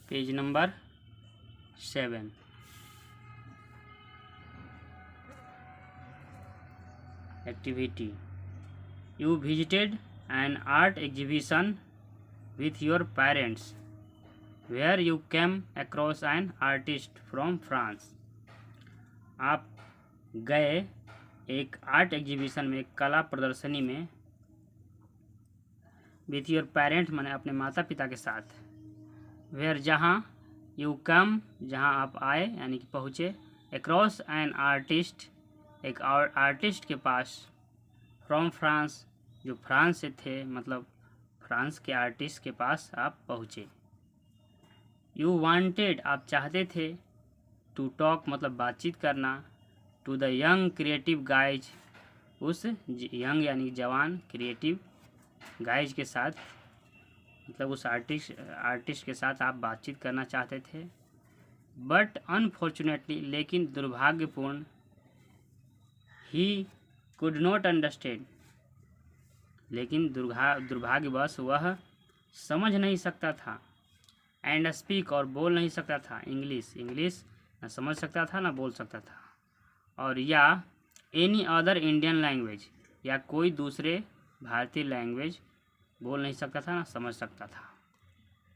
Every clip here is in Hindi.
Page number 7। Activity, you visited an art exhibition with your parents where you came across an artist from France। आप गए एक आर्ट एग्जीबिशन में, कला प्रदर्शनी में, विथ योर पेरेंट्स माने अपने माता पिता के साथ, वेयर जहाँ, यू कम जहाँ आप आए यानी कि पहुँचे, अक्रॉस एन आर्टिस्ट एक आर्टिस्ट के पास, फ्रॉम फ्रांस जो फ्रांस से थे, मतलब फ्रांस के आर्टिस्ट के पास आप पहुँचे। यू वांटेड आप चाहते थे, टू टॉक मतलब बातचीत करना, to the young creative guys उस यंग यानी जवान क्रिएटिव गाइज के साथ, मतलब उस आर्टिस्ट के साथ आप बातचीत करना चाहते थे। बट अनफॉर्चुनेटली लेकिन दुर्भाग्यपूर्ण, ही कुड नॉट अंडरस्टैंड लेकिन दुर्भाग्यवश वह समझ नहीं सकता था, एंड स्पीक और बोल नहीं सकता था, इंग्लिश न समझ सकता था ना बोल सकता था, और या एनी अदर इंडियन लैंग्वेज या कोई दूसरे भारतीय लैंग्वेज बोल नहीं सकता था ना समझ सकता था।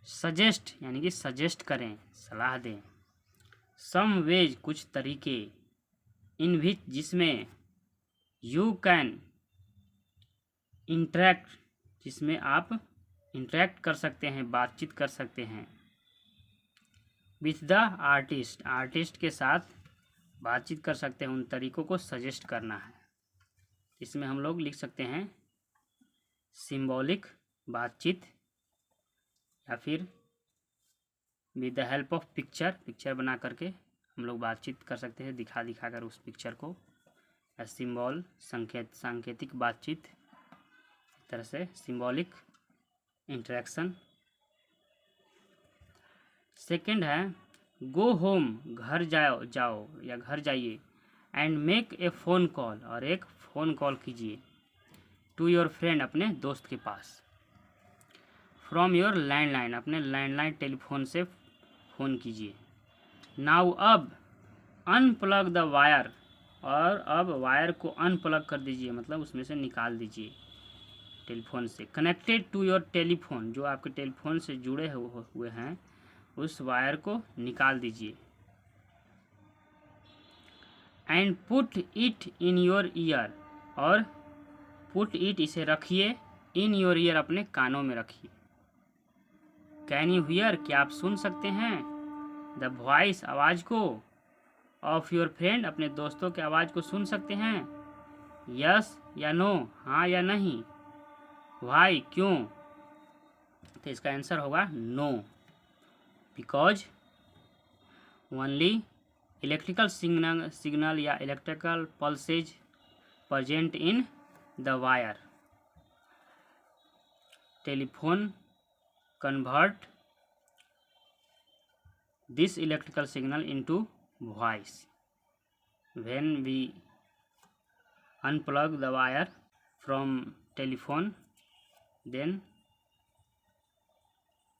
सजेस्ट यानी कि सजेस्ट करें, सलाह दें। सम वेज कुछ तरीके, इन विच जिसमें, यू कैन इंटरेक्ट जिसमें आप इंटरेक्ट कर सकते हैं, बातचीत कर सकते हैं, विथ द आर्टिस्ट के साथ बातचीत कर सकते हैं, उन तरीकों को सजेस्ट करना है। इसमें हम लोग लिख सकते हैं सिंबॉलिक बातचीत, या फिर with the help of picture बना करके हम लोग बातचीत कर सकते हैं, दिखा कर उस पिक्चर को, या सिंबल सांकेतिक बातचीत, तरह से सिंबॉलिक इंटरेक्शन। सेकंड है गो होम घर जाओ या घर जाइए, and make a phone call और एक फ़ोन कॉल कीजिए, टू योर फ्रेंड अपने दोस्त के पास, फ्रॉम योर लैंडलाइन अपने लैंडलाइन टेलीफोन से फ़ोन कीजिए। नाउ अब अनप्लग द वायर और अब वायर को अनप्लग कर दीजिए, मतलब उसमें से निकाल दीजिए टेलीफोन से। कनेक्टेड टू योर टेलीफोन जो आपके टेलीफोन से जुड़े हुए हैं उस वायर को निकाल दीजिए। And put it in your year और पुट इट इसे रखिए, इन योर ईयर अपने कानों में रखिए। कैन यू हियर क्या आप सुन सकते हैं, द वॉइस आवाज़ को, ऑफ योर फ्रेंड अपने दोस्तों के आवाज़ को सुन सकते हैं, यस या नो हाँ या नहीं, वाई क्यों, तो इसका आंसर होगा no, because only electrical signal या electrical pulses present in the wire, telephone convert this electrical signal into voice when we unplug the wire from telephone, then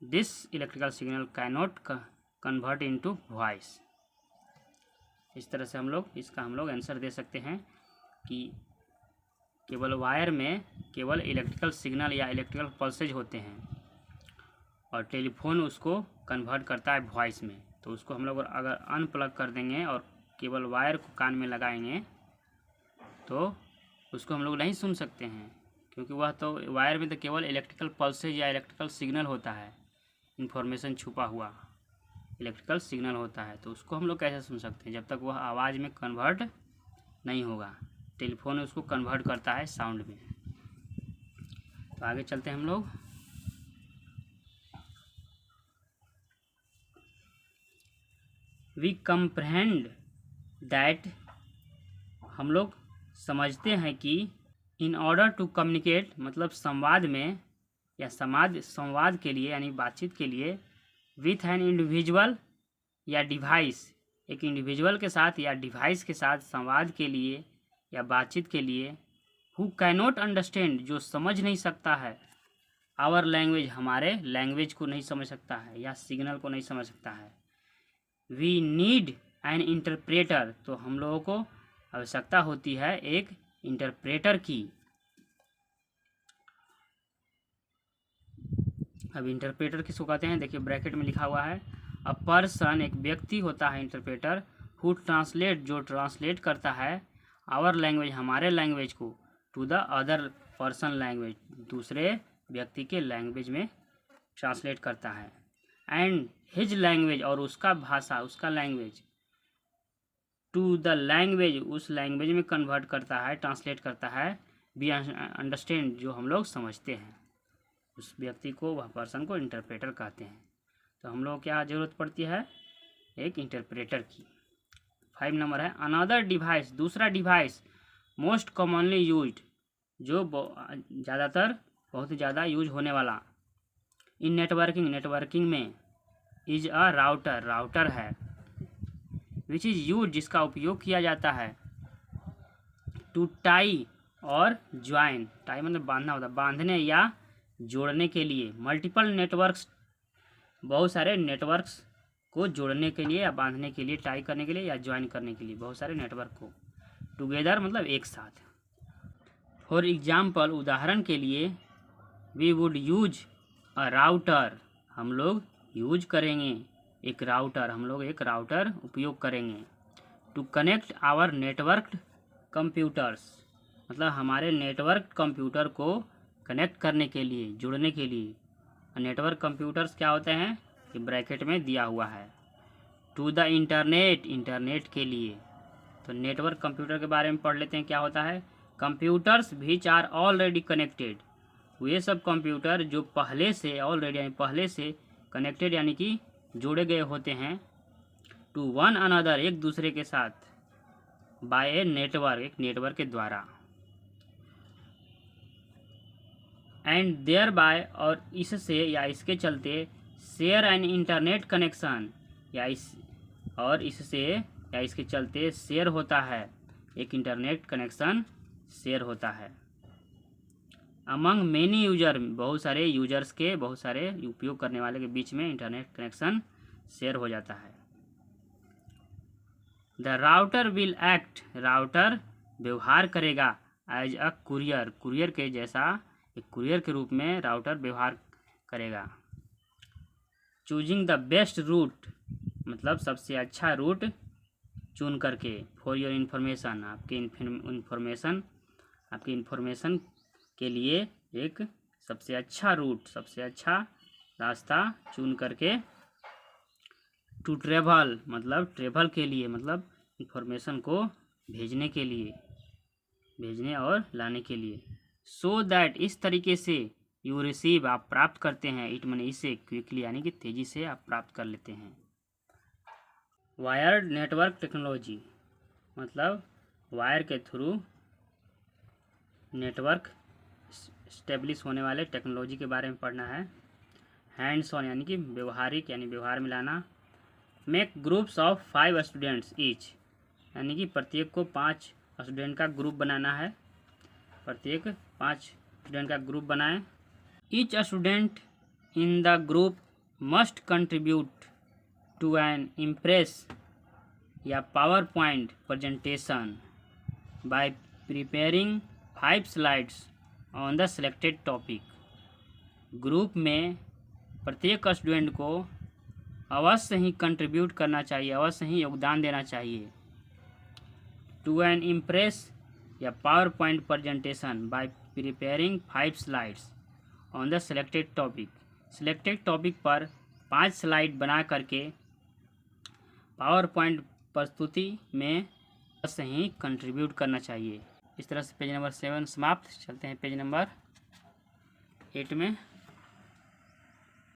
this electrical signal cannot convert into voice। इस तरह से हम लोग आंसर दे सकते हैं कि केवल वायर में केवल इलेक्ट्रिकल सिग्नल या इलेक्ट्रिकल पल्सेज होते हैं और टेलीफोन उसको कन्वर्ट करता है वॉइस में, तो उसको हम लोग अगर अनप्लग कर देंगे और केवल वायर को कान में लगाएंगे तो उसको हम लोग नहीं सुन सकते हैं, क्योंकि वह तो वायर में तो केवल इलेक्ट्रिकल पल्सेज या इलेक्ट्रिकल सिग्नल होता है, इन्फॉर्मेशन छुपा हुआ इलेक्ट्रिकल सिग्नल होता है, तो उसको हम लोग कैसे सुन सकते हैं जब तक वह आवाज़ में कन्वर्ट नहीं होगा। टेलीफोन उसको कन्वर्ट करता है साउंड में। तो आगे चलते हैं हम लोग। वी कंप्रहेंड दैट हम लोग समझते हैं कि इन ऑर्डर टू कम्युनिकेट मतलब संवाद में या संवाद के लिए यानी बातचीत के लिए, विथ एन इंडिविजुअल या डिवाइस एक इंडिविजुअल के साथ या डिवाइस के साथ संवाद के लिए या बातचीत के लिए, हु कैनॉट अंडरस्टैंड जो समझ नहीं सकता है, आवर लैंग्वेज, हमारे लैंग्वेज को नहीं समझ सकता है या सिग्नल को नहीं समझ सकता है। वी नीड एन इंटरप्रेटर, तो हम लोगों को आवश्यकता होती है एक इंटरप्रेटर की। अब इंटरप्रेटर किसको कहते हैं, देखिए ब्रैकेट में लिखा हुआ है, अ पर्सन, एक व्यक्ति होता है इंटरप्रेटर, हु ट्रांसलेट, जो ट्रांसलेट करता है, आवर लैंग्वेज, हमारे लैंग्वेज को, to the other person language, दूसरे व्यक्ति के लैंग्वेज में ट्रांसलेट करता है। एंड हिज लैंग्वेज, और उसका भाषा, उसका लैंग्वेज, टू द लैंग्वेज, उस लैंग्वेज में कन्वर्ट करता है, ट्रांसलेट करता है, वी अंडरस्टैंड, जो हम लोग समझते हैं। उस व्यक्ति को, वह पर्सन को इंटरप्रेटर कहते हैं। तो हम लोग क्या ज़रूरत पड़ती है, एक इंटरप्रेटर की। 5 नंबर है, अनदर डिवाइस, दूसरा डिवाइस, मोस्ट कॉमनली यूज्ड, जो ज़्यादातर, बहुत ज़्यादा यूज होने वाला, इन नेटवर्किंग, नेटवर्किंग में, इज अ राउटर, राउटर है, विच इज़ यूज, जिसका उपयोग किया जाता है, टू टाई और ज्वाइन, टाई मतलब बांधना होता है, बांधने या जोड़ने के लिए, मल्टीपल नेटवर्क्स, बहुत सारे नेटवर्क्स को जोड़ने के लिए या बांधने के लिए, टाई करने के लिए या ज्वाइन करने के लिए, बहुत सारे नेटवर्क को, टुगेदर मतलब एक साथ। फॉर एग्जाम्पल, उदाहरण के लिए, we would use a router, हम लोग यूज करेंगे एक राउटर, हम लोग एक राउटर उपयोग करेंगे, टू कनेक्ट आवर नेटवर्क्ड कंप्यूटर्स, मतलब हमारे नेटवर्क कंप्यूटर को कनेक्ट करने के लिए, जुड़ने के लिए। नेटवर्क कंप्यूटर्स क्या होते हैं, ये ब्रैकेट में दिया हुआ है। टू द इंटरनेट, इंटरनेट के लिए। तो नेटवर्क कंप्यूटर के बारे में पढ़ लेते हैं, क्या होता है। Computers which are already connected, वे सब कंप्यूटर जो पहले से, ऑलरेडी यानी पहले से कनेक्टेड यानी कि जोड़े गए होते हैं, टू वन अनदर, एक दूसरे के साथ, बाय ए नेटवर्क, एक नेटवर्क के द्वारा, एंड देयर बाय, और इससे या इसके चलते, शेयर एन इंटरनेट कनेक्शन, या इससे या इसके चलते शेयर होता है, एक इंटरनेट कनेक्शन शेयर होता है। अमंग मेनी यूजर, बहुत सारे यूजर्स के, बहुत सारे उपयोग करने वाले के बीच में इंटरनेट कनेक्शन शेयर हो जाता है। The router will act, router व्यवहार करेगा, एज अ कुरियर, कुरियर के जैसा, एक कुरियर के रूप में राउटर व्यवहार करेगा। चूजिंग द बेस्ट रूट, मतलब सबसे अच्छा रूट चुन करके, फॉर योर इन्फॉर्मेशन, आपके इन्फॉर्मेशन के लिए एक सबसे अच्छा रूट, सबसे अच्छा रास्ता चुन करके, टू ट्रेवल, मतलब ट्रेवल के लिए, मतलब इन्फॉर्मेशन को भेजने के लिए, भेजने और लाने के लिए। सो दैट, इस तरीके से, यू रिसीव, आप प्राप्त करते हैं, इट मैंने इसे, क्विकली यानी कि तेज़ी से आप प्राप्त कर लेते हैं। वायर्ड नेटवर्क टेक्नोलॉजी, मतलब वायर के थ्रू नेटवर्क स्टेब्लिश होने वाले टेक्नोलॉजी के बारे में पढ़ना है। हैंड्स ऑन यानी कि व्यवहारिक, यानी व्यवहार में लाना। Make groups of 5 students each, यानी कि प्रत्येक को 5 स्टूडेंट का ग्रुप बनाना है, प्रत्येक 5 स्टूडेंट का ग्रुप बनाएं। Each student in the group must contribute to an Impress या PowerPoint presentation by preparing 5 slides on the selected topic. Group में प्रत्येक स्टूडेंट को अवश्य ही कंट्रीब्यूट करना चाहिए, अवश्य ही योगदान देना चाहिए, टू एन इम्प्रेस या PowerPoint presentation by preparing 5 slides on the selected topic. Selected topic पर 5 स्लाइड बना करके पावर पॉइंट प्रस्तुति में अवश्य ही कंट्रीब्यूट करना चाहिए। इस तरह से पेज नंबर 7 समाप्त। चलते हैं पेज नंबर 8 में।